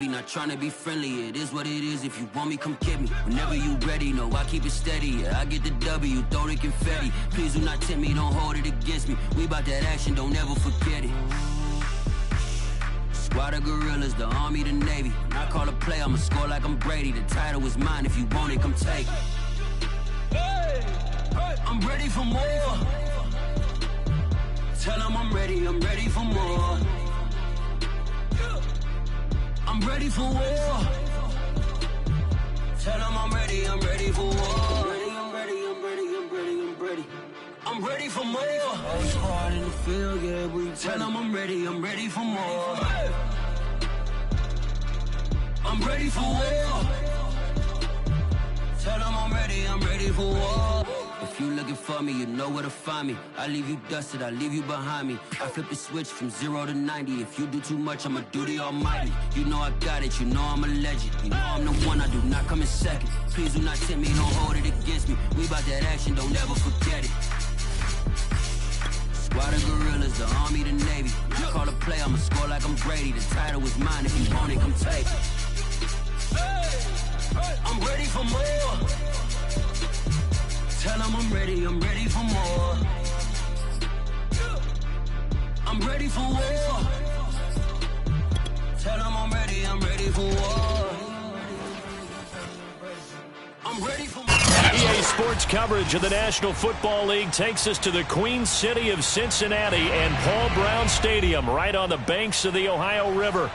Not trying to be friendly, it is what it is. If you want me, come get me. Whenever you ready, no, I keep it steady. Yeah, I get the W, throw the confetti. Please do not tempt me, don't hold it against me. We about that action, don't ever forget it. Squad of gorillas, the army, the navy. When I call a play, I'ma score like I'm Brady. The title is mine, if you want it, come take it. I'm ready for more. Tell them I'm ready for more. I'm ready for war. Tell them I'm ready for war. I'm ready for more. All squad in the field, yeah, we tell them I'm ready for more. I'm ready for war. Tell them I'm ready for war. If you looking for me, you know where to find me. I leave you dusted, I leave you behind me. I flip the switch from 0 to 90. If you do too much, I'ma do the almighty. You know I got it, you know I'm a legend. You know I'm the one, I do not come in second. Please do not tempt me, don't hold it against me. We about that action, don't ever forget it. Squad of gorillas, the army, the navy. When I call a play, I'ma score like I'm Brady. The title is mine, if you want it, come take it. I'm ready for more. Tell them I'm ready for more. I'm ready for war. Tell them I'm ready for war. I'm ready for more. EA Sports coverage of the National Football League takes us to the Queen City of Cincinnati and Paul Brown Stadium right on the banks of the Ohio River.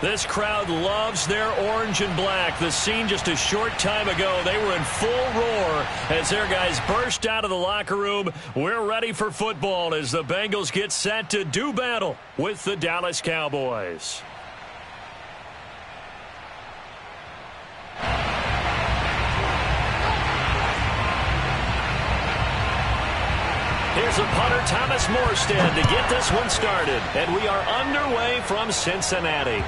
This crowd loves their orange and black. The scene just a short time ago, they were in full roar as their guys burst out of the locker room. We're ready for football as the Bengals get set to do battle with the Dallas Cowboys. Here's a punter, Thomas Morstead, to get this one started. And we are underway from Cincinnati.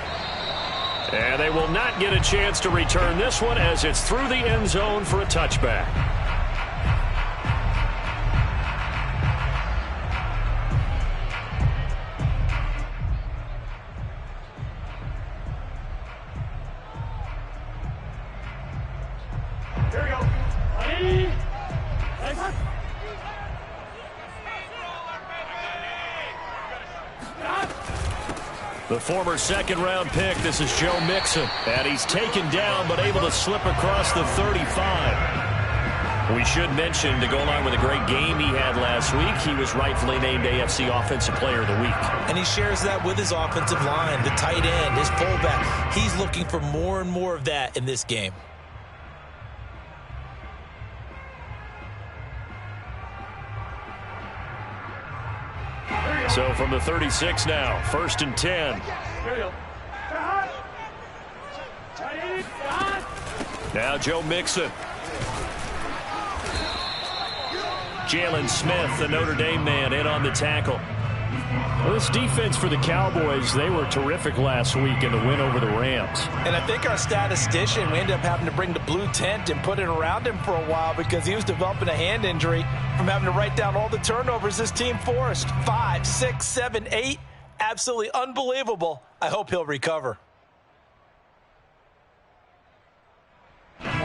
And they will not get a chance to return this one as it's through the end zone for a touchback. Here we go. Ready? The former second-round pick, this is Joe Mixon. And he's taken down but able to slip across the 35. We should mention, to go along with a great game he had last week, he was rightfully named AFC Offensive Player of the Week. And he shares that with his offensive line, the tight end, his fullback. He's looking for more and more of that in this game. So from the 36 now, 1st and 10. Now Joe Mixon. Jalen Smith, the Notre Dame man, in on the tackle. Well, this defense for the Cowboys, they were terrific last week in the win over the Rams. And I think our statistician, we ended up having to bring the blue tent and put it around him for a while because he was developing a hand injury from having to write down all the turnovers this team forced. 5, 6, 7, 8. Absolutely unbelievable. I hope he'll recover.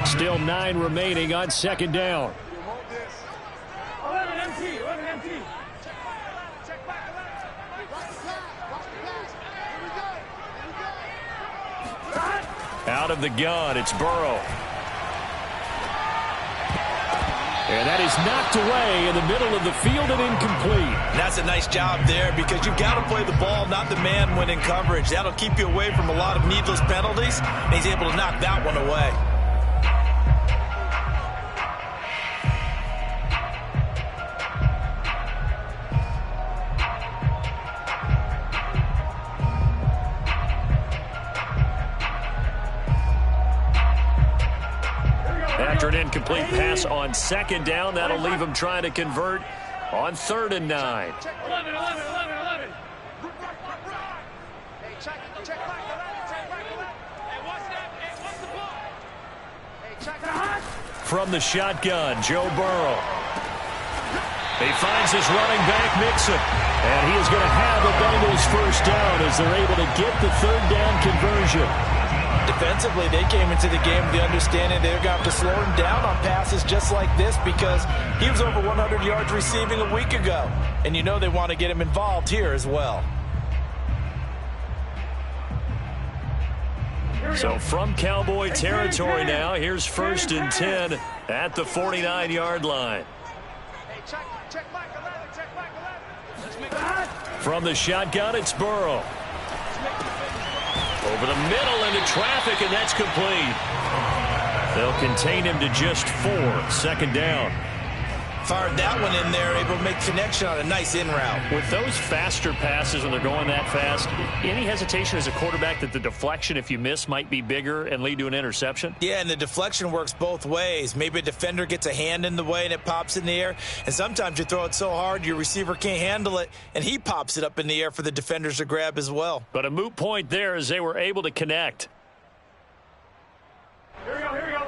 Still 9 remaining on 2nd down. 11 empty. Out of the gun, it's Burrow. And that is knocked away in the middle of the field and incomplete. That's a nice job there because you've got to play the ball, not the man when in coverage. That'll keep you away from a lot of needless penalties, and he's able to knock that one away. After an incomplete pass on 2nd down, that'll leave him trying to convert on 3rd and 9. 11. Hey, check back. Hey, what's that? Hey, what's the ball? Hey, check back. From the shotgun, Joe Burrow. He finds his running back, Mixon. And he is going to have the Bengals first down as they're able to get the third down conversion. Defensively, they came into the game with the understanding they're going to have to slow him down on passes just like this because he was over 100 yards receiving a week ago. And you know they want to get him involved here as well. So from Cowboy territory now, here's 1st and 10 at the 49-yard line. Check back 11, check back 11. Let's make From the shotgun, it's Burrow. Over the middle into traffic, and that's complete. They'll contain him to just 4. 2nd down. Fired that one in there, able to make connection on a nice in route. With those faster passes when they're going that fast, any hesitation as a quarterback that the deflection, if you miss, might be bigger and lead to an interception? Yeah, and the deflection works both ways. Maybe a defender gets a hand in the way and it pops in the air. And sometimes you throw it so hard your receiver can't handle it, and he pops it up in the air for the defenders to grab as well. But a moot point there as they were able to connect. Here we go.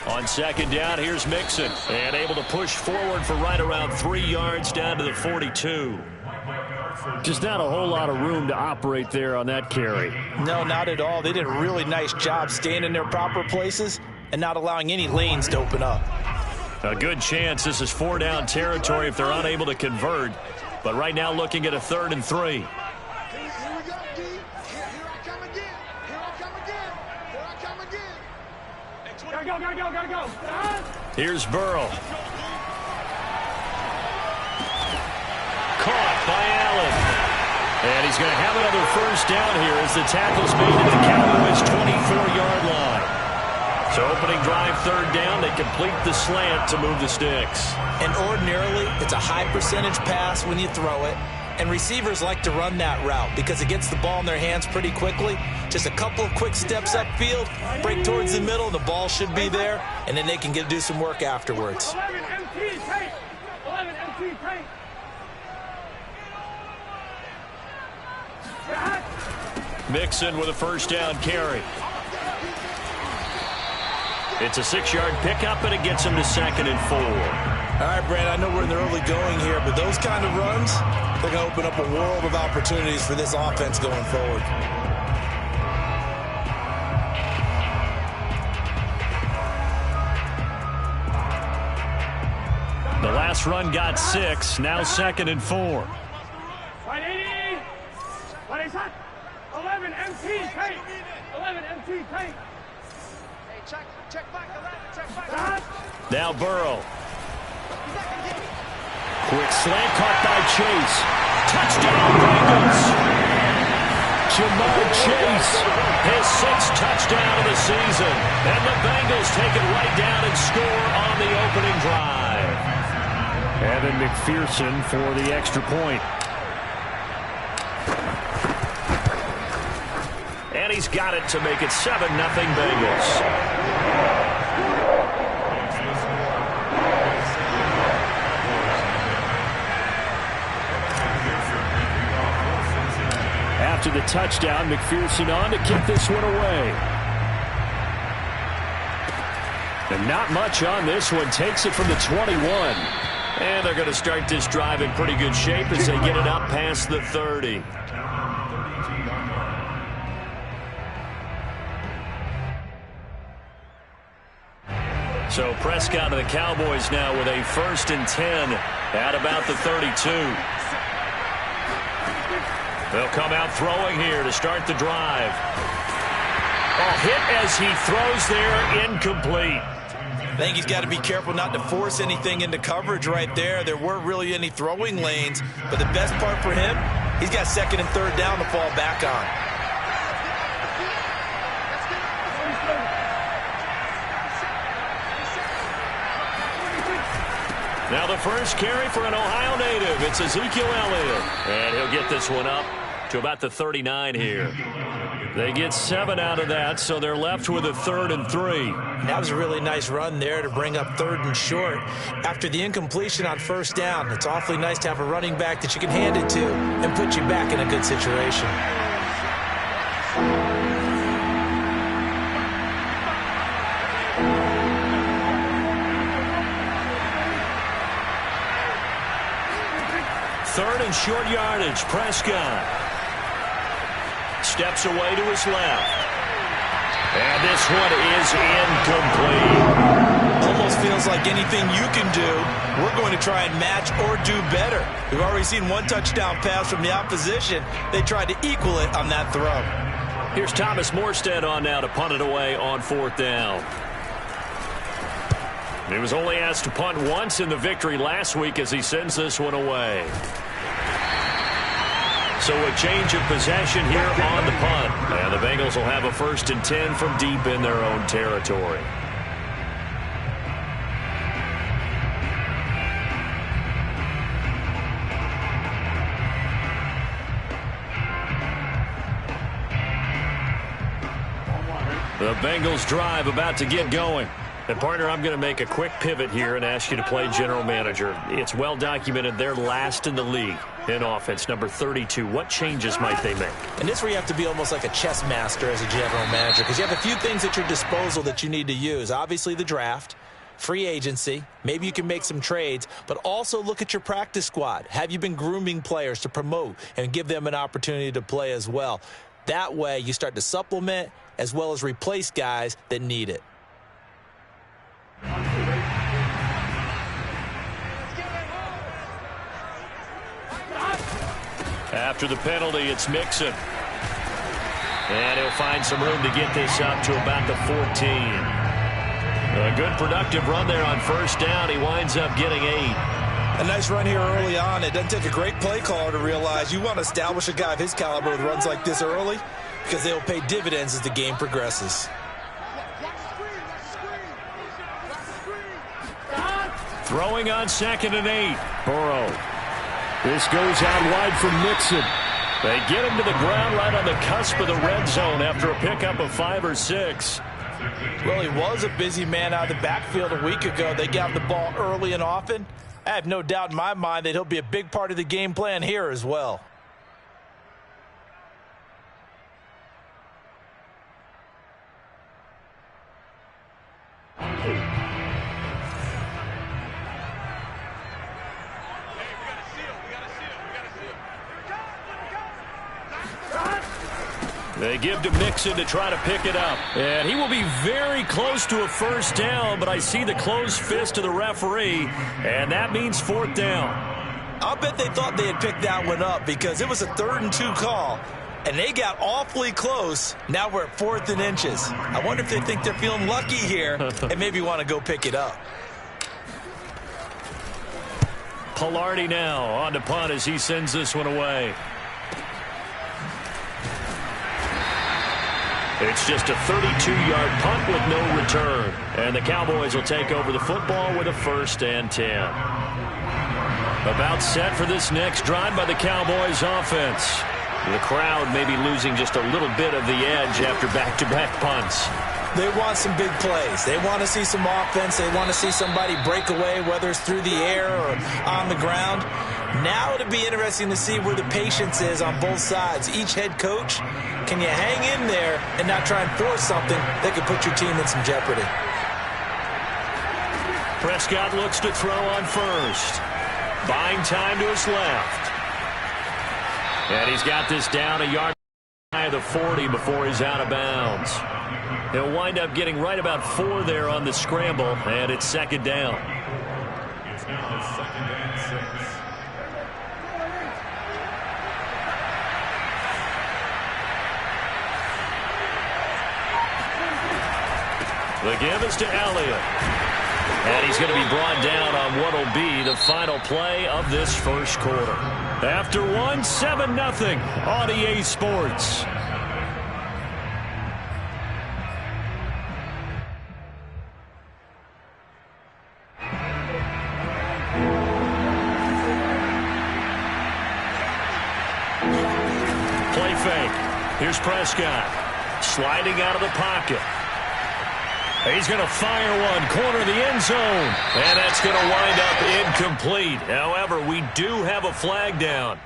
On 2nd down, here's Mixon. And able to push forward for right around 3 yards down to the 42. Just not a whole lot of room to operate there on that carry. No, not at all. They did a really nice job staying in their proper places and not allowing any lanes to open up. A good chance this is 4-down territory if they're unable to convert. But right now looking at a 3rd and 3. Gotta go. Here's Burrow. Caught by Allen. And he's going to have another 1st down here as the tackle's made at the Cowboys' 24-yard line. So opening drive 3rd down, they complete the slant to move the sticks. And ordinarily, it's a high percentage pass when you throw it. And receivers like to run that route because it gets the ball in their hands pretty quickly. Just a couple of quick steps upfield, break towards the middle, the ball should be there, and then they can do some work afterwards. 11 MT tank. 11 MT tank. Mixon with a 1st down carry. It's a 6-yard pickup, and it gets him to 2nd and 4. All right, Brad, I know we're in the early going here, but those kind of runs, they're going to open up a world of opportunities for this offense going forward. The last run got 6, now 2nd and 4. 180. 11 MT tank. 11 MT tank. Hey, check back 11, check back. Now Burrow. Quick slant caught by Chase. Touchdown Bengals. Jamar Chase, his 6th touchdown of the season. And the Bengals take it right down and score on the opening drive. Evan McPherson for the extra point. And he's got it to make it 7-0 Bengals. After the touchdown, McPherson on to kick this one away. And not much on this one. Takes it from the 21. And they're going to start this drive in pretty good shape as they get it up past the 30. So Prescott and the Cowboys now with a 1st and 10 at about the 32. They'll come out throwing here to start the drive. A hit as he throws there, incomplete. I think he's got to be careful not to force anything into coverage right there. There weren't really any throwing lanes, but the best part for him, he's got 2nd and 3rd down to fall back on. Now the first carry for an Ohio native. It's Ezekiel Elliott. And he'll get this one up to about the 39 here. They get 7 out of that, so they're left with a 3rd and 3. That was a really nice run there to bring up 3rd and short. After the incompletion on 1st down, it's awfully nice to have a running back that you can hand it to and put you back in a good situation. Hey, 2nd on short yardage. Prescott steps away to his left. And this one is incomplete. Almost feels like anything you can do, we're going to try and match or do better. We've already seen one touchdown pass from the opposition. They tried to equal it on that throw. Here's Thomas Morstead on now to punt it away on 4th down. He was only asked to punt once in the victory last week as he sends this one away. So a change of possession here on the punt. And the Bengals will have a 1st and 10 from deep in their own territory. The Bengals drive about to get going. And, partner, I'm going to make a quick pivot here and ask you to play general manager. It's well documented they're last in the league in offense, number 32. What changes might they make? And this is where you have to be almost like a chess master as a general manager, because you have a few things at your disposal that you need to use. Obviously, the draft, free agency, maybe you can make some trades, but also look at your practice squad. Have you been grooming players to promote and give them an opportunity to play as well? That way, you start to supplement as well as replace guys that need it. After the penalty, it's Mixon. And he'll find some room to get this up to about the 14. A good productive run there on 1st down. He winds up getting 8. A nice run here early on. It doesn't take a great play caller to realize you want to establish a guy of his caliber with runs like this early, because they will pay dividends as the game progresses. Throwing on 2nd and 8. Burrow. This goes out wide for Mixon. They get him to the ground right on the cusp of the red zone after a pickup of 5 or 6. Well, he was a busy man out of the backfield a week ago. They got the ball early and often. I have no doubt in my mind that he'll be a big part of the game plan here as well. They give to Mixon to try to pick it up. And he will be very close to a 1st down, but I see the closed fist of the referee, and that means 4th down. I'll bet they thought they had picked that one up because it was a 3rd and 2 call, and they got awfully close. Now we're at 4th and inches. I wonder if they think they're feeling lucky here and maybe want to go pick it up. Palardy now on to punt as he sends this one away. It's just a 32-yard punt with no return. And the Cowboys will take over the football with a 1st and 10. About set for this next drive by the Cowboys offense. The crowd may be losing just a little bit of the edge after back-to-back punts. They want some big plays. They want to see some offense. They want to see somebody break away, whether it's through the air or on the ground. Now it'll be interesting to see where the patience is on both sides. Each head coach, can you hang in there and not try and force something that could put your team in some jeopardy? Prescott looks to throw on 1st. Buying time to his left. And he's got this down a yard high of the 40 before he's out of bounds. He'll wind up getting right about 4 there on the scramble, and it's 2nd down. It's now 2nd and 6. The give is to Elliott. And he's going to be brought down on what will be the final play of this 1st quarter. After 7-0 on EA Sports. Play fake. Here's Prescott. Sliding out of the pocket. He's going to fire one, corner of the end zone. And that's going to wind up incomplete. However, we do have a flag down.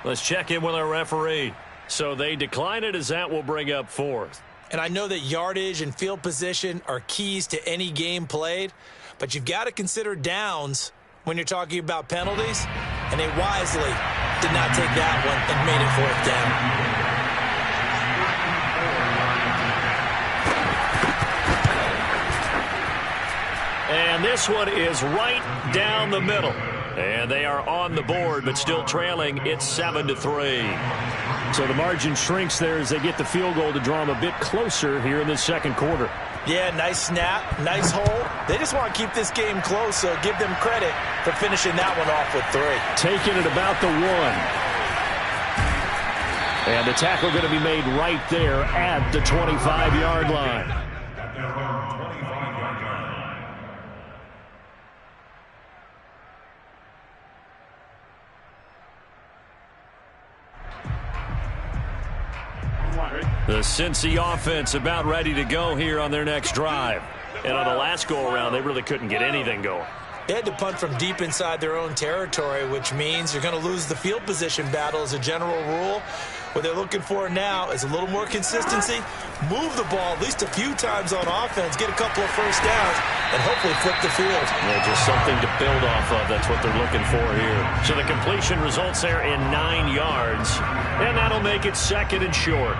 Let's check in with our referee. So they decline it as that will bring up 4th. And I know that yardage and field position are keys to any game played, but you've got to consider downs when you're talking about penalties. and they wisely did not take that one and made it 4th down. And this one is right down the middle. And they are on the board, but still trailing. It's 7-3. So the margin shrinks there as they get the field goal to draw them a bit closer here in this second quarter. Yeah, nice snap, nice hold. They just want to keep this game close, so give them credit for finishing that one off with 3. Taking it about the 1. And the tackle going to be made right there at the 25-yard line. At their own 25-yard line. The Cincy offense about ready to go here on their next drive. And on the last go-around, they really couldn't get anything going. They had to punt from deep inside their own territory, which means you're going to lose the field position battle as a general rule. What they're looking for now is a little more consistency, move the ball at least a few times on offense, get a couple of first downs, and hopefully flip the field. Yeah, just something to build off of. That's what they're looking for here. So the completion results there in 9 yards, and that'll make it 2nd and short.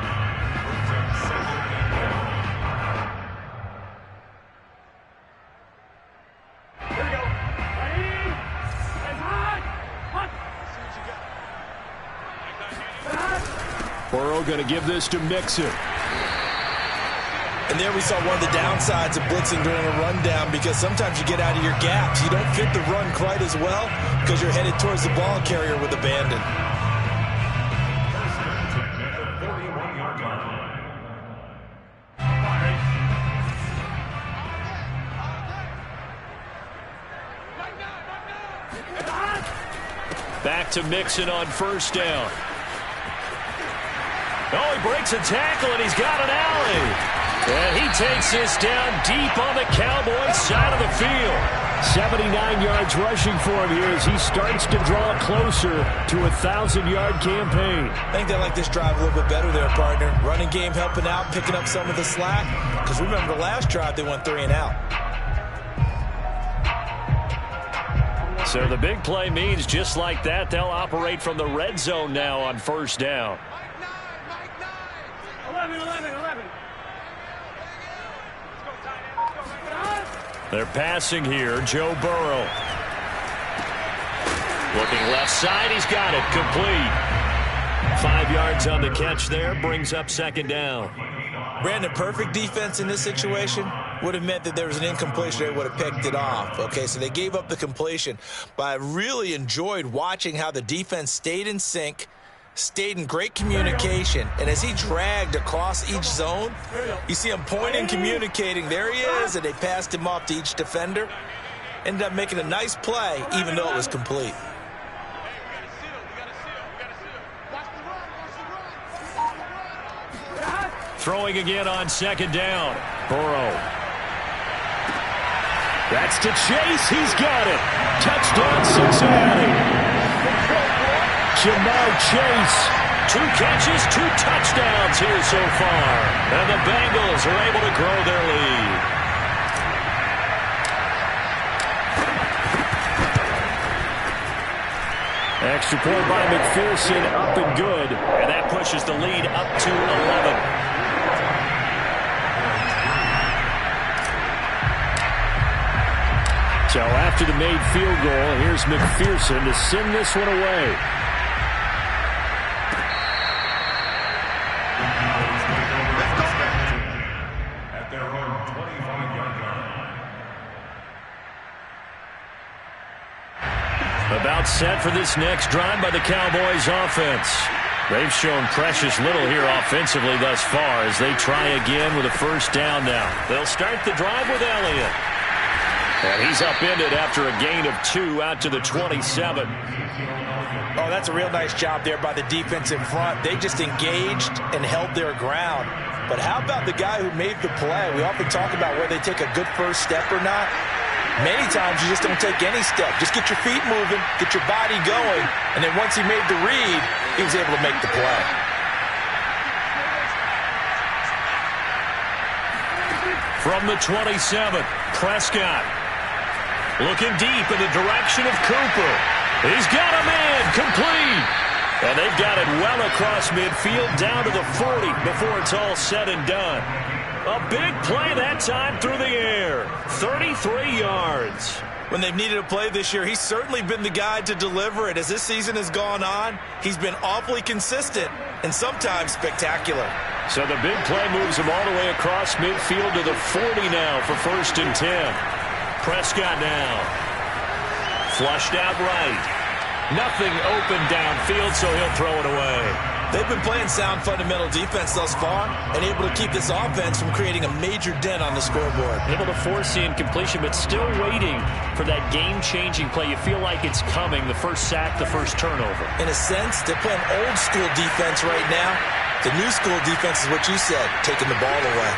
Burrow going to give this to Mixon. And there we saw one of the downsides of blitzing during a rundown, because sometimes you get out of your gaps. You don't fit the run quite as well because you're headed towards the ball carrier with abandon. At the 41-yard line. Back to Mixon on 1st down. Oh, he breaks a tackle, and he's got an alley. And he takes this down deep on the Cowboys side of the field. 79 yards rushing for him here as he starts to draw closer to a 1,000-yard campaign. I think they like this drive a little bit better there, partner. Running game helping out, picking up some of the slack. Because remember, the last drive they went 3 and out. So the big play means just like that, they'll operate from the red zone now on 1st down. 11. They're passing here. Joe Burrow. Looking left side. He's got it. Complete. 5 yards on the catch there. Brings up 2nd down. Brandon, perfect defense in this situation would have meant that there was an incompletion. They would have picked it off. Okay, so they gave up the completion. But I really enjoyed watching how the defense stayed in sync, stayed in great communication, and as he dragged across each zone, you see him pointing, communicating. There he is, and they passed him off to each defender. Ended up making a nice play, even though it was complete. Throwing again on 2nd down. Burrow. That's to Chase. He's got it. Touchdown, Cincinnati. Jamar Chase. 2 catches, 2 touchdowns here so far. And the Bengals are able to grow their lead. Extra point by McPherson, up and good. And that pushes the lead up to 11. So after the made field goal, here's McPherson to send this one away. At their own 25-yard line. About set for this next drive by the Cowboys offense. They've shown precious little here offensively thus far as they try again with a 1st down now. They'll start the drive with Elliott. And he's upended after a gain of 2 out to the 27. Oh, that's a real nice job there by the defense in front. They just engaged and held their ground. But how about the guy who made the play? We often talk about whether they take a good first step or not. Many times you just don't take any step. Just get your feet moving, get your body going, and then once he made the read, he was able to make the play. From the 27, Prescott looking deep in the direction of Cooper. He's got him in, complete. And they've got it well across midfield down to the 40 before it's all said and done. A big play that time through the air. 33 yards. When they've needed a play this year, he's certainly been the guy to deliver it. As this season has gone on, he's been awfully consistent and sometimes spectacular. So the big play moves him all the way across midfield to the 40 now for 1st and 10. Prescott now. Flushed out right. Nothing open downfield, so he'll throw it away. They've been playing sound fundamental defense thus far and able to keep this offense from creating a major dent on the scoreboard. Able to force the incompletion, but still waiting for that game-changing play. You feel like it's coming, the first sack, the first turnover. In a sense, they're playing old-school defense right now. The new-school defense is what you said, taking the ball away.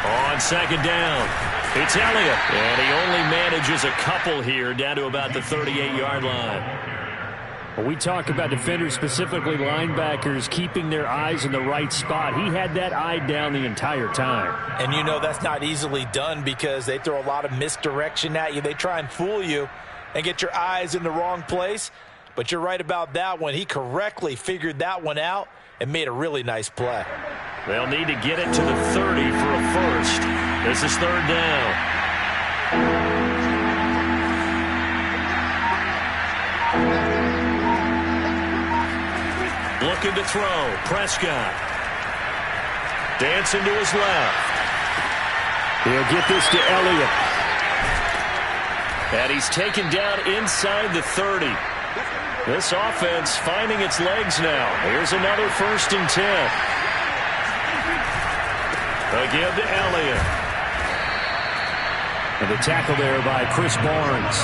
On 2nd down, it's Elliott. And he only manages a couple here down to about the 38-yard line. Well, we talk about defenders, specifically linebackers, keeping their eyes in the right spot. He had that eye down the entire time. And you know that's not easily done because they throw a lot of misdirection at you. They try and fool you and get your eyes in the wrong place. But you're right about that one. He correctly figured that one out and made a really nice play. They'll need to get it to the 30 for a first. This is 3rd down. Looking to throw. Prescott. Dancing to his left. He'll get this to Elliott. And he's taken down inside the 30. This offense finding its legs now. Here's another 1st and 10. Again to Elliott. And the tackle there by Chris Barnes.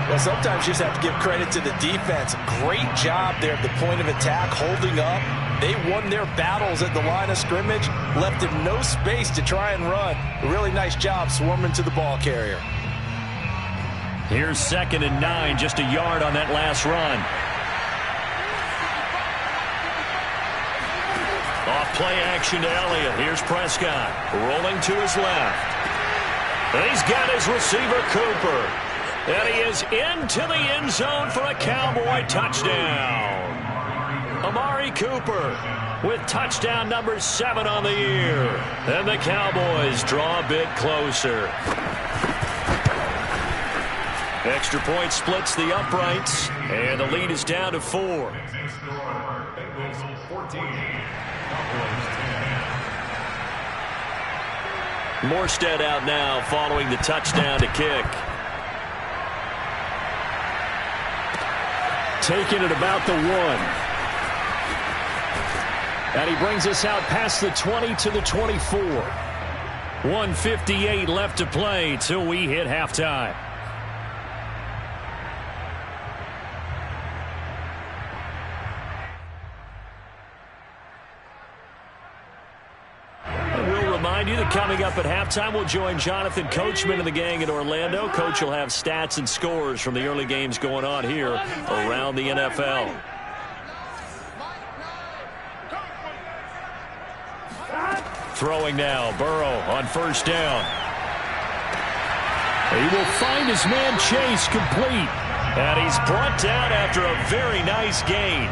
Well, sometimes you just have to give credit to the defense. Great job there at the point of attack, holding up. They won their battles at the line of scrimmage, left him no space to try and run. A really nice job swarming to the ball carrier. Here's 2nd and 9, just a yard on that last run. Off play action to Elliott. Here's Prescott rolling to his left. And he's got his receiver, Cooper. And he is into the end zone for a Cowboy touchdown. Amari Cooper with touchdown number 7 on the year. And the Cowboys draw a bit closer. Extra point splits the uprights, and the lead is down to 4. Morstead out now following the touchdown to kick. Taking it about the 1. And he brings us out past the 20 to the 24. 1:58 left to play till we hit halftime. You that coming up at halftime, we'll join Jonathan Coachman and the gang in Orlando. Coach will have stats and scores from the early games going on here around the NFL. Throwing now, Burrow on 1st down. He will find his man Chase, complete. And he's brought down after a very nice gain.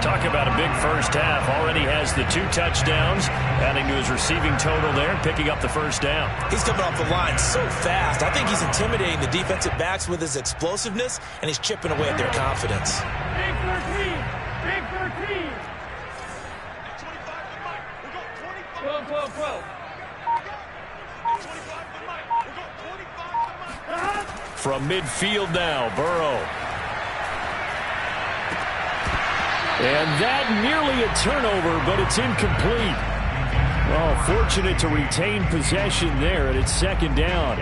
Talk about a big first half. Already has the 2 touchdowns, adding to his receiving total there, picking up the 1st down. He's coming off the line so fast. I think he's intimidating the defensive backs with his explosiveness, and he's chipping away at their confidence. Big 13. Big 13. 12, 12, 12. From midfield now, Burrow. And that nearly a turnover, but it's incomplete. Well, fortunate to retain possession there, and it's 2nd down.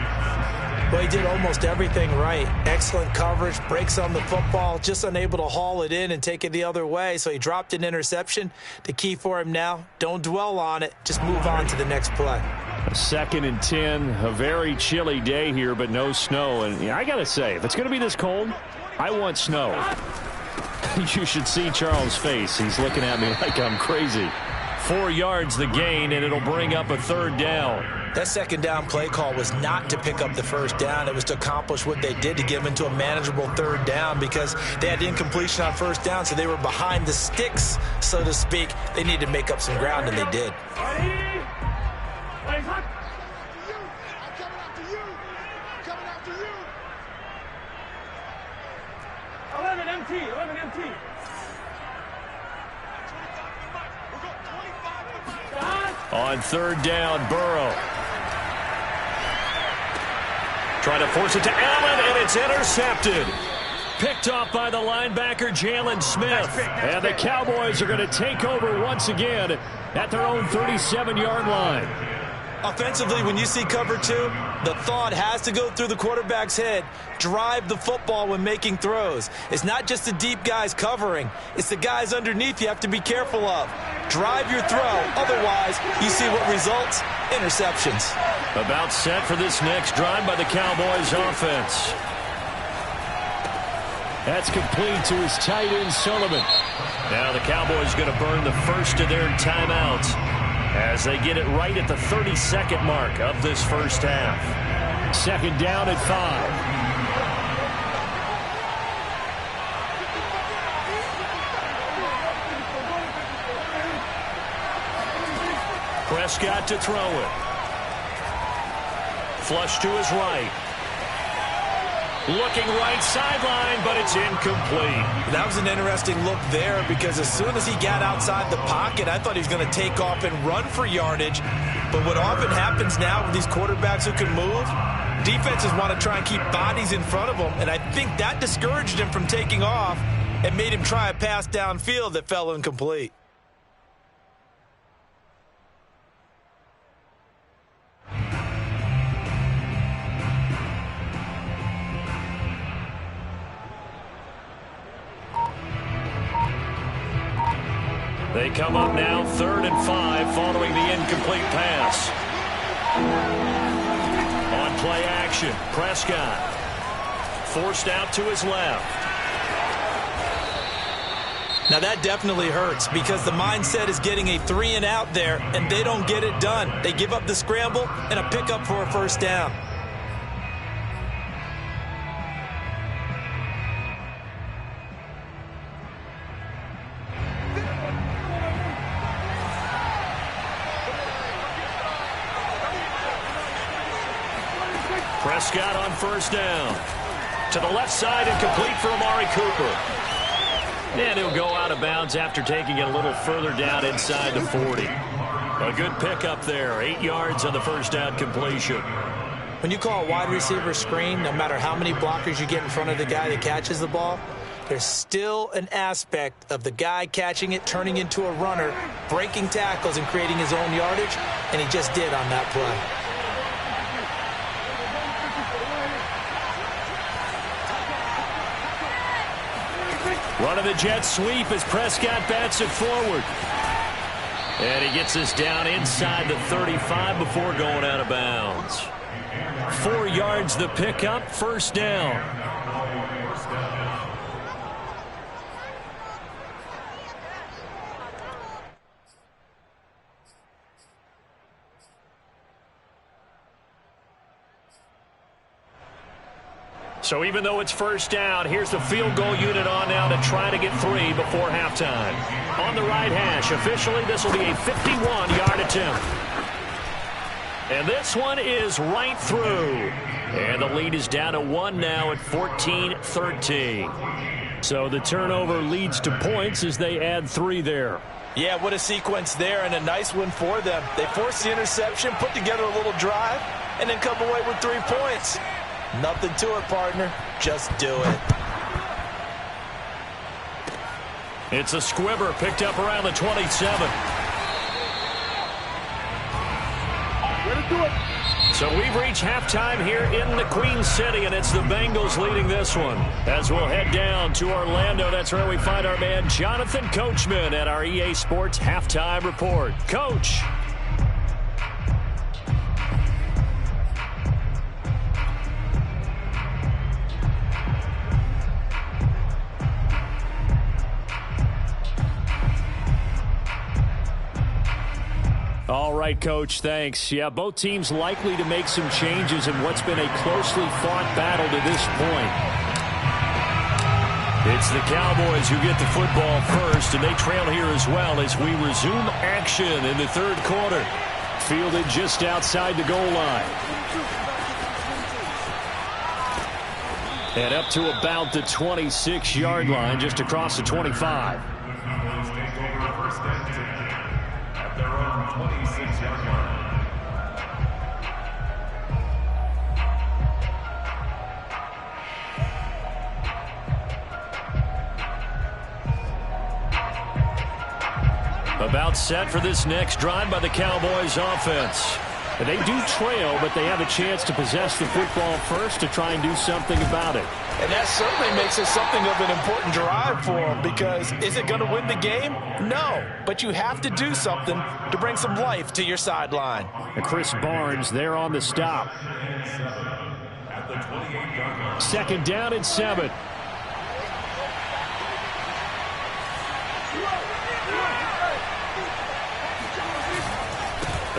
Well, he did almost everything right. Excellent coverage, breaks on the football, just unable to haul it in and take it the other way, so he dropped an interception. The key for him now, don't dwell on it, just move on to the next play. 2nd and 10, a very chilly day here, but no snow. And I got to say, if it's going to be this cold, I want snow. You should see Charles' face. He's looking at me like I'm crazy. 4 yards the gain, and it'll bring up a 3rd down. That second down play call was not to pick up the first down. It was to accomplish what they did, to get them into a manageable 3rd down, because they had incompletion on first down, so they were behind the sticks, so to speak. They needed to make up some ground, and they did. On 3rd down, Burrow. Trying to force it to Allen, and it's intercepted. Picked off by the linebacker, Jalen Smith. And the Cowboys are going to take over once again at their own 37-yard line. Offensively, when you see cover 2, the thought has to go through the quarterback's head. Drive the football when making throws. It's not just the deep guys covering. It's the guys underneath you have to be careful of. Drive your throw. Otherwise, you see what results? Interceptions. About set for this next drive by the Cowboys offense. That's complete to his tight end, Sullivan. Now the Cowboys going to burn the first of their timeouts as they get it right at the 32nd mark of this first half. 2nd down at 5. Prescott to throw it. Flush to his right. Looking right sideline, but it's incomplete. That was an interesting look there, because as soon as he got outside the pocket, I thought he was going to take off and run for yardage. But what often happens now with these quarterbacks who can move, defenses want to try and keep bodies in front of them, and I think that discouraged him from taking off and made him try a pass downfield that fell incomplete. They come up now 3rd and 5 following the incomplete pass. On play action, Prescott forced out to his left. Now that definitely hurts, because the mindset is getting a 3 and out there, and they don't get it done. They give up the scramble and a pickup for a first down. Prescott on first down. To the left side and complete for Amari Cooper. And he'll go out of bounds after taking it a little further down inside the 40. A good pickup there. 8 yards on the first down completion. When you call a wide receiver screen, no matter how many blockers you get in front of the guy that catches the ball, there's still an aspect of the guy catching it, turning into a runner, breaking tackles and creating his own yardage, and he just did on that play. Running the jet sweep as Prescott bats it forward. And he gets us down inside the 35 before going out of bounds. 4 yards the pickup, first down. So even though it's first down, here's the field goal unit on now to try to get 3 before halftime. On the right hash, officially this will be a 51-yard attempt. And this one is right through. And the lead is down to 1 now at 14-13. So the turnover leads to points as they add 3 there. Yeah, what a sequence there, and a nice one for them. They forced the interception, put together a little drive, and then come away with 3 points. Nothing to it, partner. Just do it. It's a squibber picked up around the 27. So we've reached halftime here in the Queen City, and it's the Bengals leading this one. As we'll head down to Orlando, that's where we find our man Jonathan Coachman at our EA Sports Halftime Report. Coach. All right, Coach, thanks. Yeah, both teams likely to make some changes in what's been a closely fought battle to this point. It's the Cowboys who get the football first, and they trail here as well as we resume action in the third quarter. Fielded just outside the goal line. And up to about the 26-yard line, just across the 25. At their own 26-yard line. About set for this next drive by the Cowboys offense. And they do trail, but they have a chance to possess the football first to try and do something about it. And that certainly makes it something of an important drive for them, because is it going to win the game? No, but you have to do something to bring some life to your sideline. And Chris Barnes there on the stop. At the 28-yard line. Second down and 7.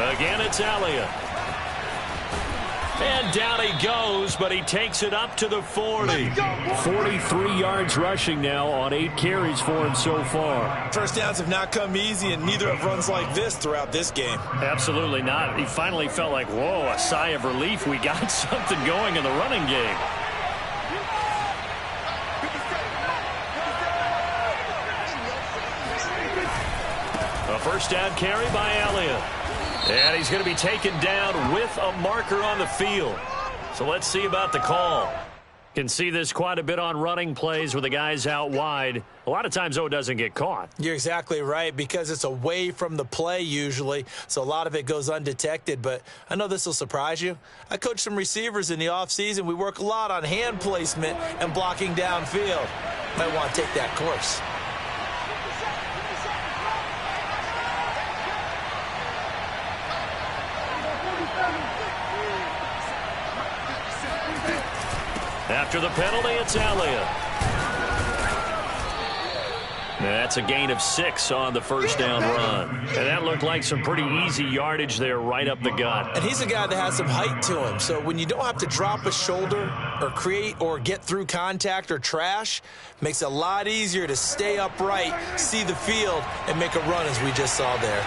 Again, it's Elliott. And down he goes, but he takes it up to the 40. 43 yards rushing now on 8 carries for him so far. First downs have not come easy, and neither have runs like this throughout this game. Absolutely not. He finally felt like, whoa, a sigh of relief. We got something going in the running game. A first down carry by Elliott. And he's going to be taken down with a marker on the field. So let's see about the call. Can see this quite a bit on running plays with the guys out wide. A lot of times, though, it doesn't get caught. You're exactly right, because it's away from the play usually, so a lot of it goes undetected. But I know this will surprise you. I coach some receivers in the offseason. We work a lot on hand placement and blocking downfield. Might want to take that course. After the penalty, it's Elliott. That's a gain of 6 on the first down run. And that looked like some pretty easy yardage there right up the gut. And he's a guy that has some height to him. So when you don't have to drop a shoulder or create or get through contact or trash, makes it a lot easier to stay upright, see the field, and make a run as we just saw there.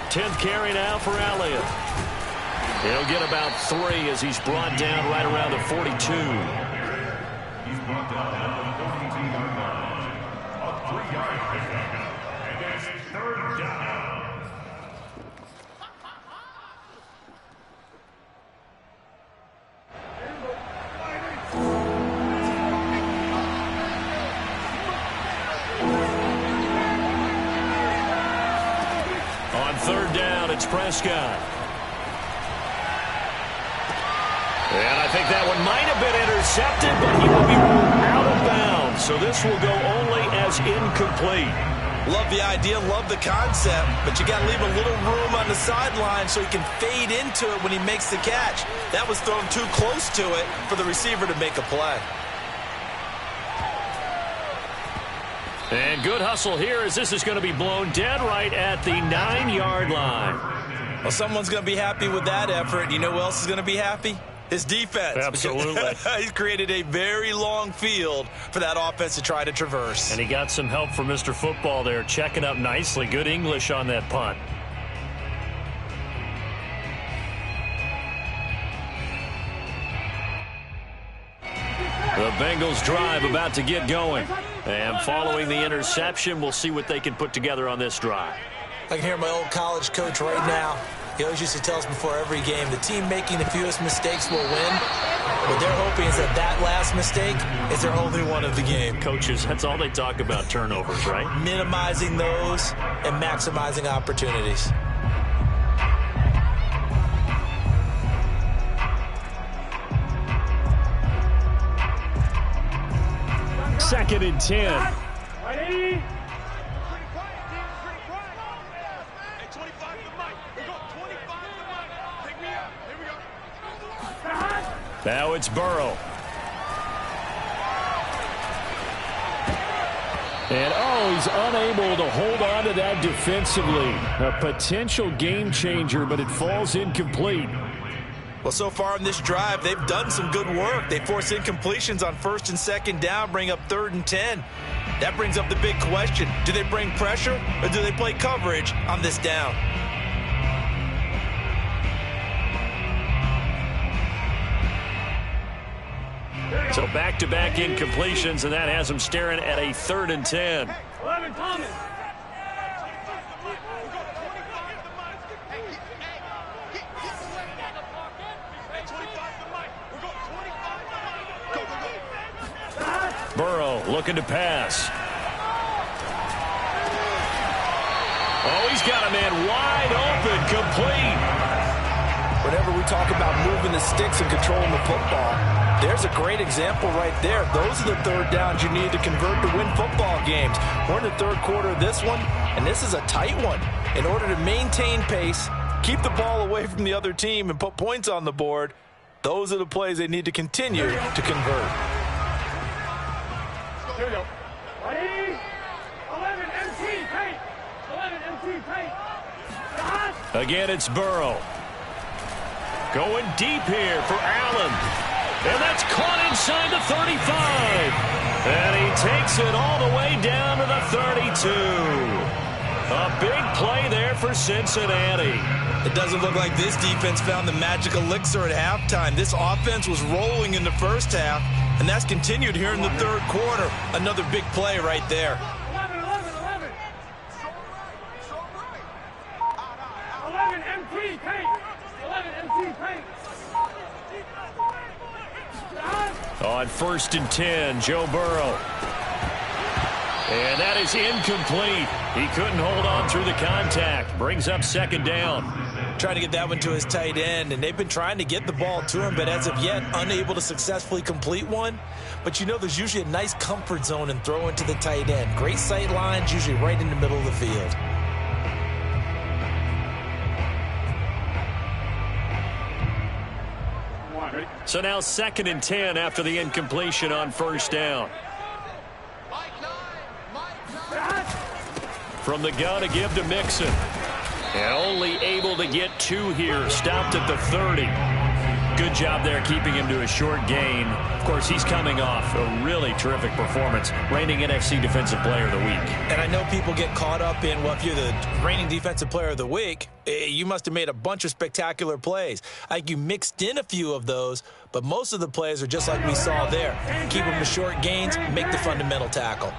Tenth carry now for Elliott. He'll get about 3 as he's brought down right around the 42. He's brought down at the 42-yard line. A 3-yard pickup. And it's third down. On third down, it's Prescott. And I think that one might have been intercepted, but he will be ruled out of bounds. So this will go only as incomplete. Love the idea, love the concept, but you got to leave a little room on the sideline so he can fade into it when he makes the catch. That was thrown too close to it for the receiver to make a play. And good hustle here as this is going to be blown dead right at the 9-yard line. Well, someone's going to be happy with that effort. You know who else is going to be happy? His defense. Absolutely. He's created a very long field for that offense to try to traverse. And he got some help from Mr. Football there, checking up nicely. Good English on that punt. The Bengals drive about to get going. And following the interception, we'll see what they can put together on this drive. I can hear my old college coach right now. He always used to tell us before every game, the team making the fewest mistakes will win. What they're hoping is that last mistake is their only one of the game. Coaches, that's all they talk about, turnovers, right? Minimizing those and maximizing opportunities. Second and 10. Ready? Now it's Burrow. And, he's unable to hold on to that defensively. A potential game changer, but it falls incomplete. Well, so far in this drive, they've done some good work. They force incompletions on 1st and 2nd down, bring up 3rd and 10. That brings up the big question. Do they bring pressure or do they play coverage on this down? So back-to-back incompletions, and that has them staring at a 3rd and 10. 11 Thomas. Burrow looking to pass. Oh, he's got a man wide open, complete. Whenever we talk about moving the sticks and controlling the football, there's a great example right there. Those are the 3rd downs you need to convert to win football games. We're in the 3rd quarter of this one, and this is a tight one. In order to maintain pace, keep the ball away from the other team, and put points on the board, those are the plays they need to continue to convert. Here we go. Ready? 11 MT paint. 11 MT paint. Again, it's Burrow. Going deep here for Allen. And that's caught inside the 35. And he takes it all the way down to the 32. A big play there for Cincinnati. It doesn't look like this defense found the magic elixir at halftime. This offense was rolling in the first half, and that's continued here in the 3rd quarter. Another big play right there. 11, 11, 11. 11 MT paint. 11 MT paint. On 1st and 10, Joe Burrow. And that is incomplete. He couldn't hold on through the contact. Brings up 2nd down. Trying to get that one to his tight end, and they've been trying to get the ball to him, but as of yet, unable to successfully complete one. But you know there's usually a nice comfort zone in throwing to the tight end. Great sight lines, usually right in the middle of the field. So now 2nd and 10 after the incompletion on 1st down. From the gun to give to Mixon. And only able to get 2 here. Stopped at the 30. Good job there keeping him to a short gain. Of course, he's coming off a really terrific performance. Reigning NFC Defensive Player of the Week. And I know people get caught up in, well, if you're the reigning Defensive Player of the Week, you must have made a bunch of spectacular plays. I think you mixed in a few of those, but most of the plays are just like we saw there. Keep them to short gains, make the fundamental tackle.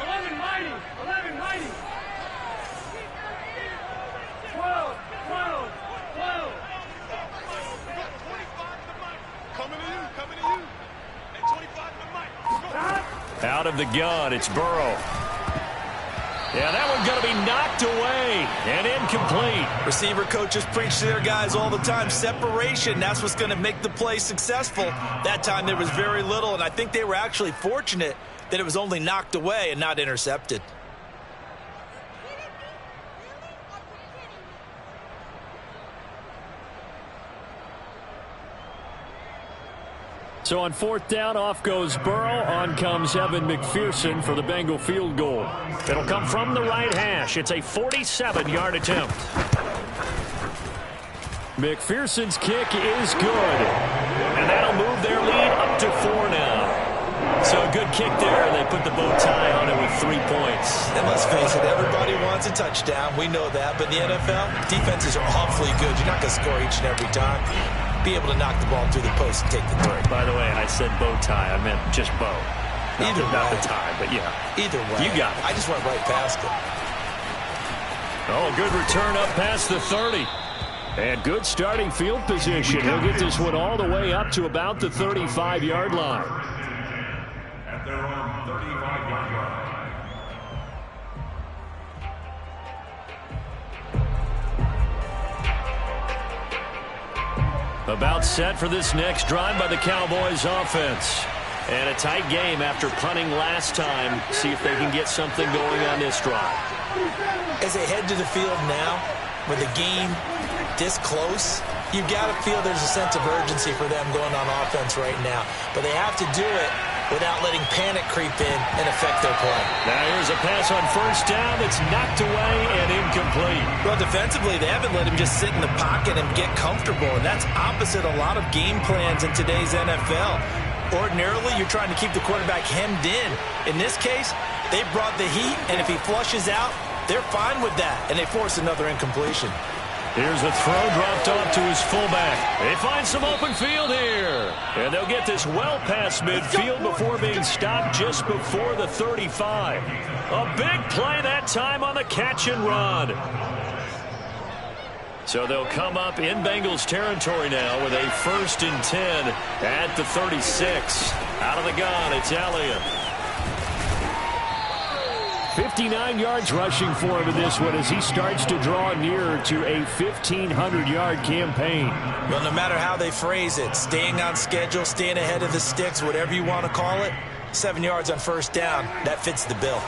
11 mighty. 11 mighty. 12, 12, 12. Coming to you. And 25 to Mike. Out of the gun, it's Burrow. Yeah, that one's going to be knocked away and incomplete. Receiver coaches preach to their guys all the time. Separation, that's what's going to make the play successful. That time there was very little, and I think they were actually fortunate that it was only knocked away and not intercepted. So on 4th down, off goes Burrow. On comes Evan McPherson for the Bengal field goal. It'll come from the right hash. It's a 47-yard attempt. McPherson's kick is good. And that'll move their lead up to 4 now. So a good kick there. They put the bow tie on it with 3 points. And let's face it, everybody wants a touchdown. We know that. But in the NFL, defenses are awfully good. You're not going to score each and every time. Be able to knock the ball through the post and take the throw. By the way, I said bow tie. I meant just bow. Either way. Not the tie, but yeah. Either way. You got it. I just went right past it. Oh, good return up past the 30. And good starting field position. He'll get this one all the way up to about the 35-yard line. At their own 35-yard line. About set for this next drive by the Cowboys offense. And a tight game after punting last time. See if they can get something going on this drive. As they head to the field now, with the game this close, You got to feel there's a sense of urgency for them going on offense right now. But they have to do it without letting panic creep in and affect their play. Now here's a pass on first down that's knocked away and incomplete. Well, defensively, they haven't let him just sit in the pocket and get comfortable, and that's opposite a lot of game plans in today's NFL. Ordinarily, you're trying to keep the quarterback hemmed in. In this case, they brought the heat, and if he flushes out, they're fine with that, and they force another incompletion. Here's a throw dropped off to his fullback. They find some open field here. And they'll get this well past midfield before being stopped just before the 35. A big play that time on the catch and run. So they'll come up in Bengals territory now with a 1st and 10 at the 36. Out of the gun, it's Elliott. 59 yards rushing for him in this one as he starts to draw nearer to a 1,500-yard campaign. Well, no matter how they phrase it, staying on schedule, staying ahead of the sticks, whatever you want to call it, 7 yards on first down, that fits the bill.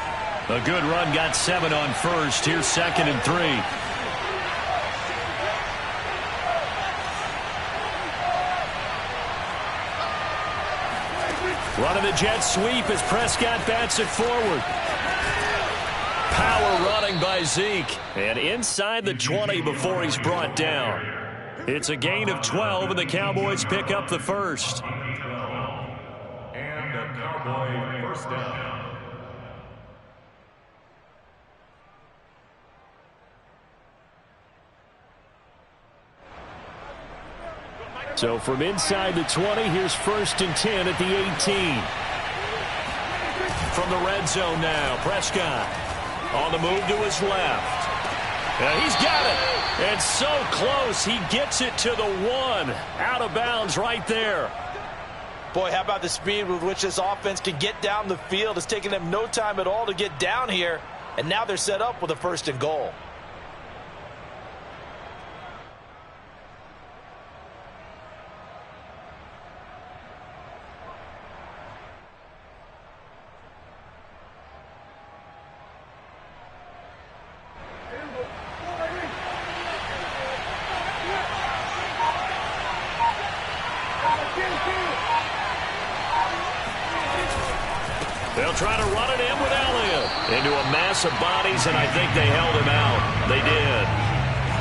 A good run, got 7 on first. Here's 2nd and 3. Running the jet sweep as Prescott bats it forward. Power running by Zeke. And inside the 20 before he's brought down. It's a gain of 12, and the Cowboys pick up the first. And a Cowboy first down. So from inside the 20, here's 1st and 10 at the 18. From the red zone now, Prescott on the move to his left. He's got it. And so close, he gets it to the 1. Out of bounds right there. Boy, how about the speed with which this offense can get down the field? It's taken them no time at all to get down here. And now they're set up with a 1st and goal. They'll try to run it in with Elliott. Into a mass of bodies, and I think they held him out. They did.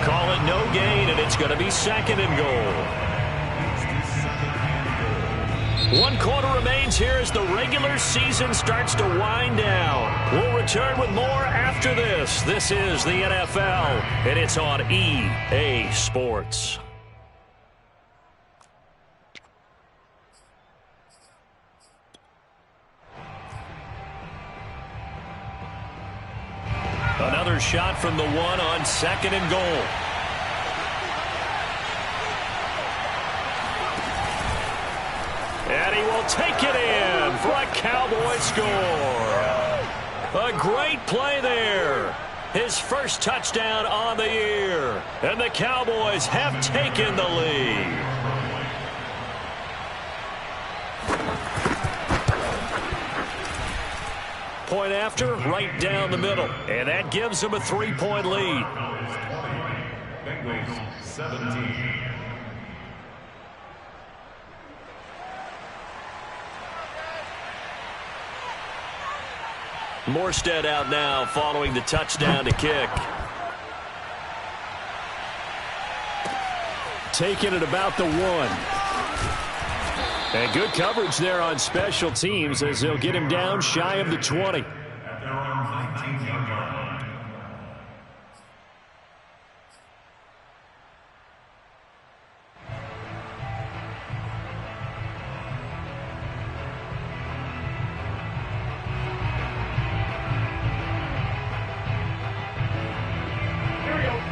Call it no gain, and it's going to be 2nd and goal. 1 quarter remains here as the regular season starts to wind down. We'll return with more after this. This is the NFL, and it's on EA Sports. Another shot from the 1 on 2nd and goal. And he will take it in for a Cowboy score. A great play there. His first touchdown on the year. And the Cowboys have taken the lead. Point after, right down the middle. And that gives them a 3-point lead. Bengals 17. Morstead out now following the touchdown to kick. Taking it about the 1. And good coverage there on special teams as they'll get him down shy of the 20. At their own 19-yard line.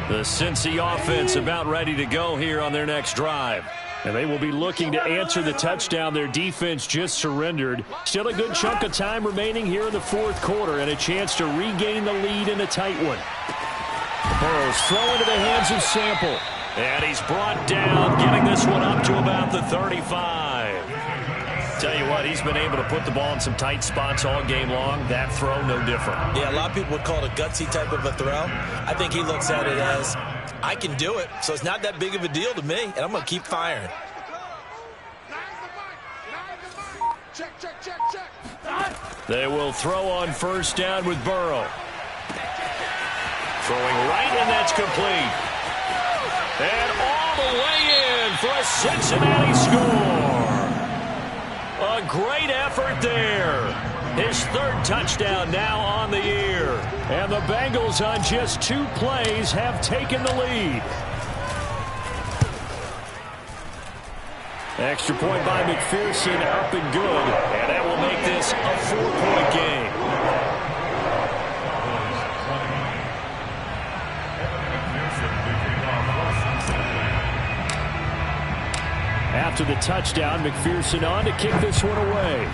The Cincy offense about ready to go here on their next drive. And they will be looking to answer the touchdown their defense just surrendered. Still a good chunk of time remaining here in the 4th quarter and a chance to regain the lead in a tight one. Burrows throw into the hands of Sample. And he's brought down, getting this one up to about the 35. Tell you what, he's been able to put the ball in some tight spots all game long. That throw, no different. Yeah, a lot of people would call it a gutsy type of a throw. I think he looks at it as I can do it, so it's not that big of a deal to me, and I'm going to keep firing. Check. They will throw on first down with Burrow. Throwing right, and that's complete. And all the way in for a Cincinnati score. A great effort there. His third touchdown now on the year. And the Bengals on just 2 plays have taken the lead. Extra point by McPherson, up and good. And that will make this a 4-point game. After the touchdown, McPherson on to kick this one away.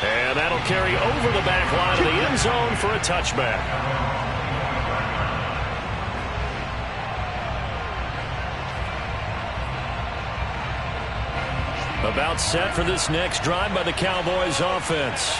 And that'll carry over the back line of the end zone for a touchback. About set for this next drive by the Cowboys offense.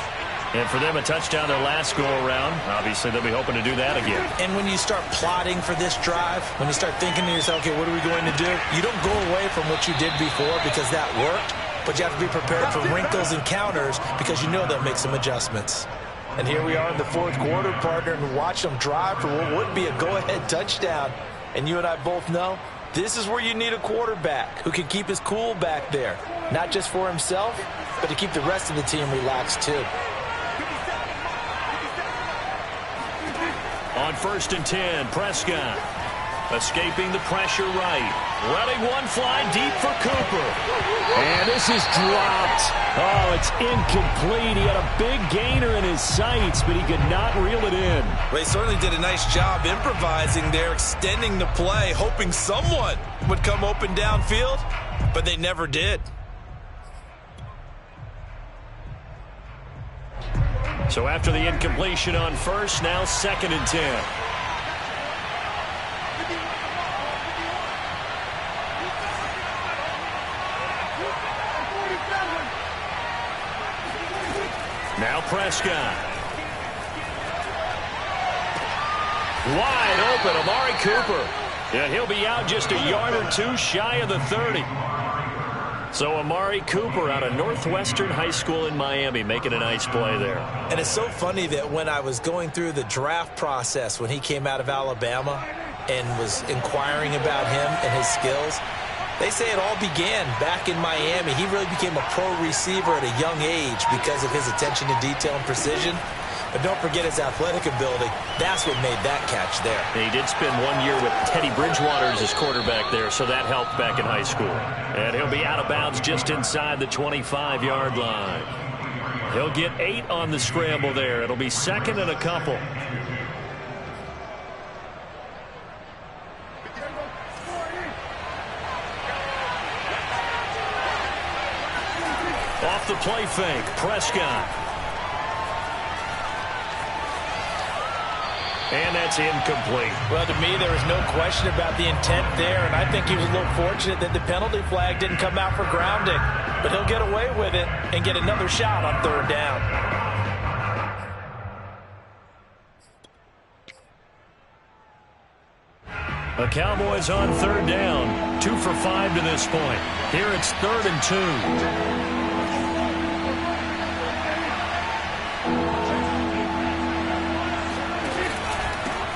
And for them, a touchdown their last go-around. Obviously, they'll be hoping to do that again. And when you start plotting for this drive, when you start thinking to yourself, okay, what are we going to do? You don't go away from what you did before because that worked, but you have to be prepared for wrinkles and counters because you know they'll make some adjustments. And here we are in the 4th quarter, partner, and watch them drive for what would be a go-ahead touchdown. And you and I both know this is where you need a quarterback who can keep his cool back there, not just for himself, but to keep the rest of the team relaxed too. On 1st and 10, Prescott escaping the pressure right. Letting one fly deep for Cooper. And this is dropped. Oh, it's incomplete. He had a big gainer in his sights, but he could not reel it in. Well, he certainly did a nice job improvising there, extending the play, hoping someone would come open downfield, but they never did. So after the incompletion on 1st, now 2nd and 10. Now Prescott. Wide open, Amari Cooper. And he'll be out just a yard or 2 shy of the 30. So Amari Cooper out of Northwestern High School in Miami making a nice play there. And it's so funny that when I was going through the draft process when he came out of Alabama and was inquiring about him and his skills, they say it all began back in Miami. He really became a pro receiver at a young age because of his attention to detail and precision. But don't forget his athletic ability. That's what made that catch there. He did spend 1 year with Teddy Bridgewater as his quarterback there, so that helped back in high school. And he'll be out of bounds just inside the 25-yard line. He'll get 8 on the scramble there. It'll be 2nd and a couple. Off the play fake, Prescott. And that's incomplete. Well, to me, there was no question about the intent there, and I think he was a little fortunate that the penalty flag didn't come out for grounding. But he'll get away with it and get another shot on 3rd down. The Cowboys on 3rd down. 2 for 5 to this point. Here it's 3rd and 2.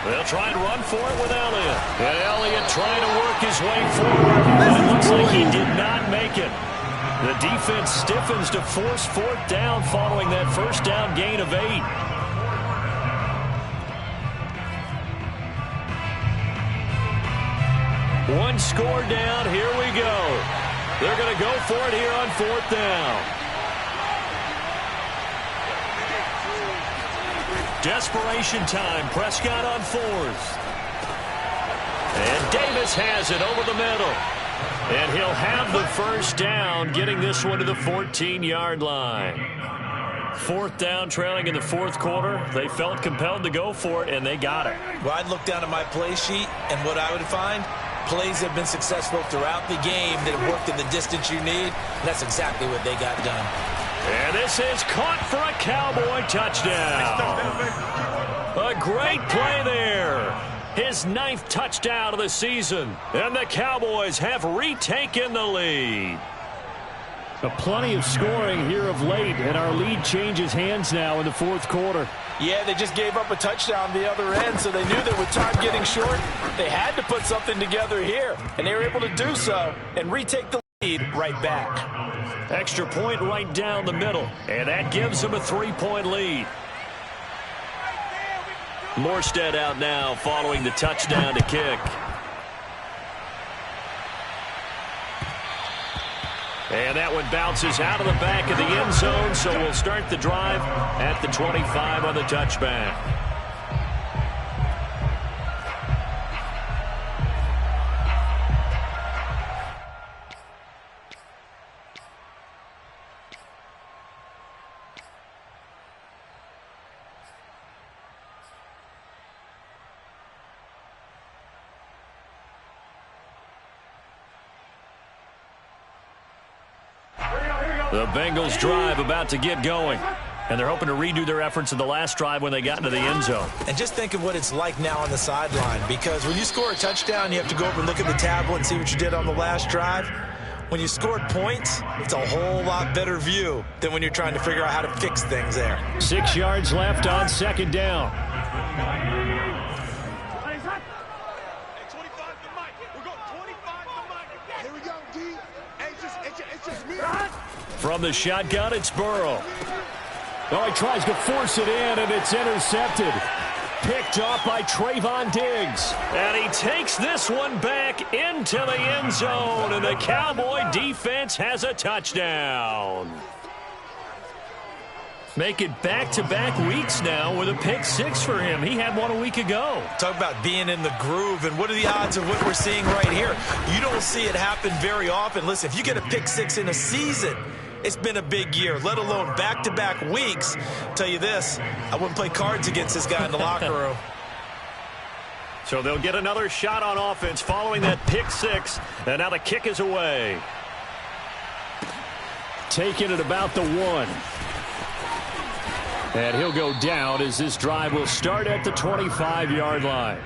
They'll try and run for it with Elliott. And Elliott trying to work his way forward. But it looks like he did not make it. The defense stiffens to force 4th down following that 1st down gain of 8. One score down. Here we go. They're going to go for it here on 4th down. Desperation time. Prescott on 4th. And Davis has it over the middle. And he'll have the 1st down, getting this one to the 14-yard line. 4th down, trailing in the 4th quarter. They felt compelled to go for it, and they got it. Well, I'd look down at my play sheet, and what I would find, plays have been successful throughout the game that have worked in the distance you need. And that's exactly what they got done. And this is caught for a Cowboy touchdown. A great play there. His 9th touchdown of the season. And the Cowboys have retaken the lead. Plenty of scoring here of late, and our lead changes hands now in the 4th quarter. Yeah, they just gave up a touchdown the other end, so they knew that with time getting short, they had to put something together here. And they were able to do so and retake the lead right back. Extra point right down the middle, and that gives them a 3-point lead. Morstead out now following the touchdown to kick. And that one bounces out of the back of the end zone, so we'll start the drive at the 25 on the touchback. The Bengals drive about to get going. And they're hoping to redo their efforts in the last drive when they got into the end zone. And just think of what it's like now on the sideline, because when you score a touchdown, you have to go over and look at the tablet and see what you did on the last drive. When you scored points, it's a whole lot better view than when you're trying to figure out how to fix things there. 6 yards left on 2nd down. From the shotgun, it's Burrow. Oh, he tries to force it in, and it's intercepted. Picked off by Trayvon Diggs. And he takes this one back into the end zone, and the Cowboy defense has a touchdown. Make it back-to-back weeks now with a pick 6 for him. He had one a week ago. Talk about being in the groove, and what are the odds of what we're seeing right here? You don't see it happen very often. Listen, if you get a pick 6 in a season, it's been a big year, let alone back-to-back weeks. I'll tell you this, I wouldn't play cards against this guy in the locker room. So they'll get another shot on offense following that pick 6, and now the kick is away. Taking it about the 1. And he'll go down as this drive will start at the 25-yard line.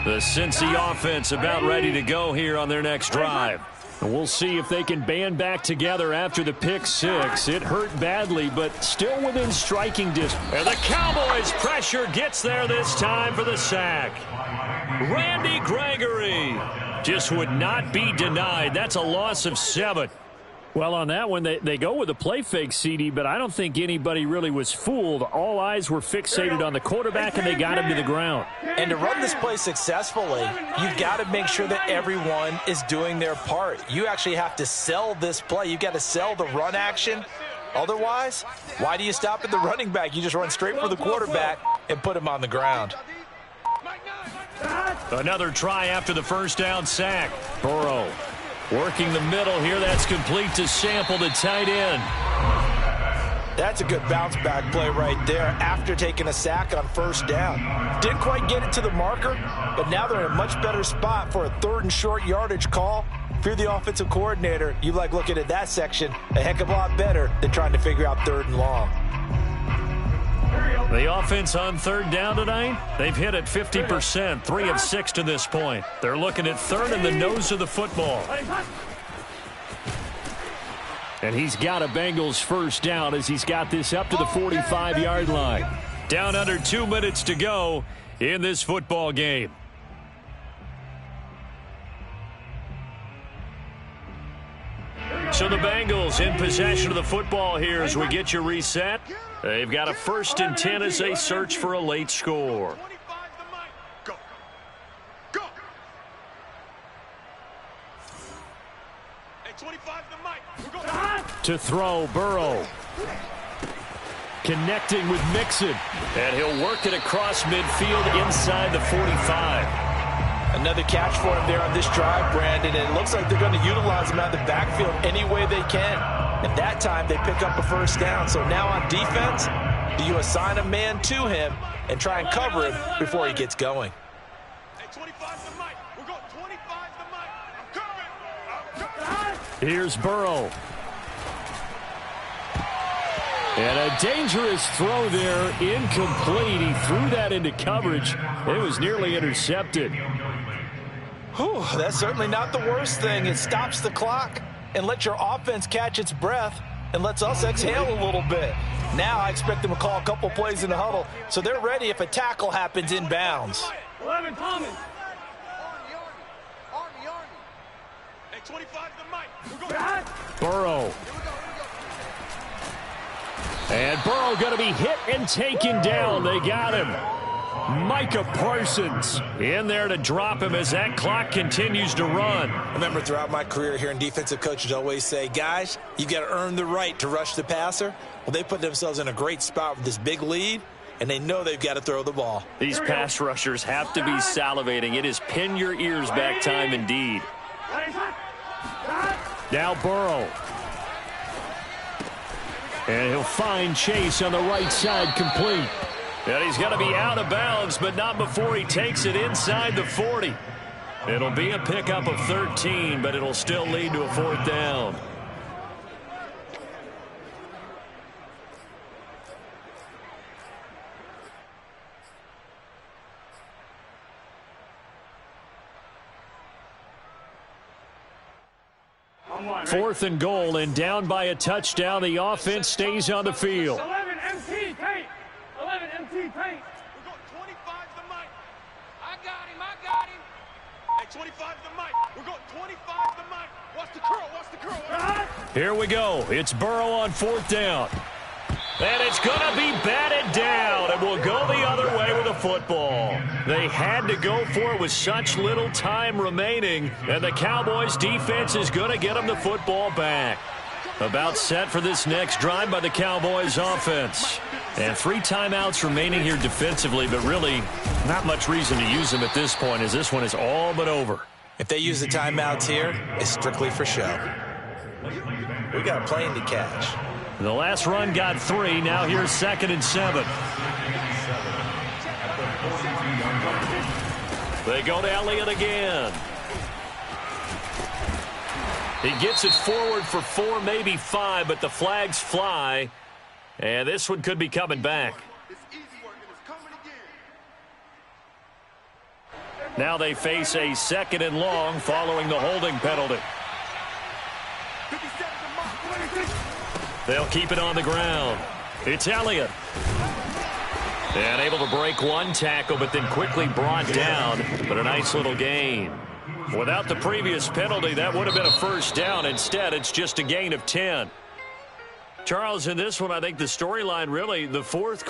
The Cincy offense about ready to go here on their next drive. And we'll see if they can band back together after the pick 6. It hurt badly, but still within striking distance. And the Cowboys' pressure gets there this time for the sack. Randy Gregory just would not be denied. That's a loss of 7. Well, on that one, they go with a play fake, CD, but I don't think anybody really was fooled. All eyes were fixated on the quarterback, and they got him to the ground. And to run this play successfully, you've got to make sure that everyone is doing their part. You actually have to sell this play. You've got to sell the run action. Otherwise, why do you stop at the running back? You just run straight for the quarterback and put him on the ground. Another try after the first down sack. Burrow working the middle here. That's complete to Sample, the tight end. That's a good bounce back play right there after taking a sack on first down. Didn't quite get it to the marker, but now they're in a much better spot for a 3rd and short yardage call. If you're the offensive coordinator, you like looking at that section a heck of a lot better than trying to figure out 3rd and long. The offense on 3rd down tonight, they've hit at 50%, 3 of 6 to this point. They're looking at 3rd in the nose of the football. And he's got a Bengals first down as he's got this up to the 45-yard line. Down under 2 minutes to go in this football game. So the Bengals in possession of the football here as we get you reset. They've got a 1st and 10 as they search for a late score. To throw, Burrow. Connecting with Mixon. And he'll work it across midfield inside the 45. Another catch for him there on this drive, Brandon, and it looks like they're going to utilize him out of the backfield any way they can. And that time they pick up a first down. So now on defense, do you assign a man to him and try and cover him before he gets going? Here's Burrow. And a dangerous throw there, incomplete. He threw that into coverage. It was nearly intercepted. Whew, that's certainly not the worst thing. It stops the clock and lets your offense catch its breath and lets us exhale a little bit. Now I expect them to call a couple plays in the huddle so they're ready if a tackle happens inbounds. 11 Thomas. Army. Hey, 25 to the mic. We're going. Burrow. And Burrow going to be hit and taken down. They got him. Micah Parsons in there to drop him as that clock continues to run. I remember throughout my career hearing defensive coaches always say, guys, you got to earn the right to rush the passer. Well, they put themselves in a great spot with this big lead, and they know they've got to throw the ball. These pass rushers have to be salivating. It is pin your ears back time indeed. Now Burrow. And he'll find Chase on the right side, complete. And he's going to be out of bounds, but not before he takes it inside the 40. It'll be a pickup of 13, but it'll still lead to a 4th down. Fourth and goal, and down by a touchdown. The offense stays on the field. 11 MT paint. 11 MT paint. We're going 25 to the mic. I got him. Hey, 25 to the mic. We're going 25 to the mic. Watch the curl. Here we go. It's Burrow on 4th down. And it's going to be batted down, and we'll go the other way with the football. They had to go for it with such little time remaining, and the Cowboys' defense is going to get them the football back. About set for this next drive by the Cowboys' offense. And 3 timeouts remaining here defensively, but really not much reason to use them at this point, as this one is all but over. If they use the timeouts here, it's strictly for show. We got a plane to catch. The last run got 3. Now here's 2nd and 7. They go to Elliott again. He gets it forward for 4, maybe 5, but the flags fly. And this one could be coming back. Now they face a 2nd and long following the holding penalty. They'll keep it on the ground. It's Elliott. And able to break one tackle, but then quickly brought down. But a nice little gain. Without the previous penalty, that would have been a 1st down. Instead, it's just a gain of 10. Charles, in this one, I think the storyline really, the 4th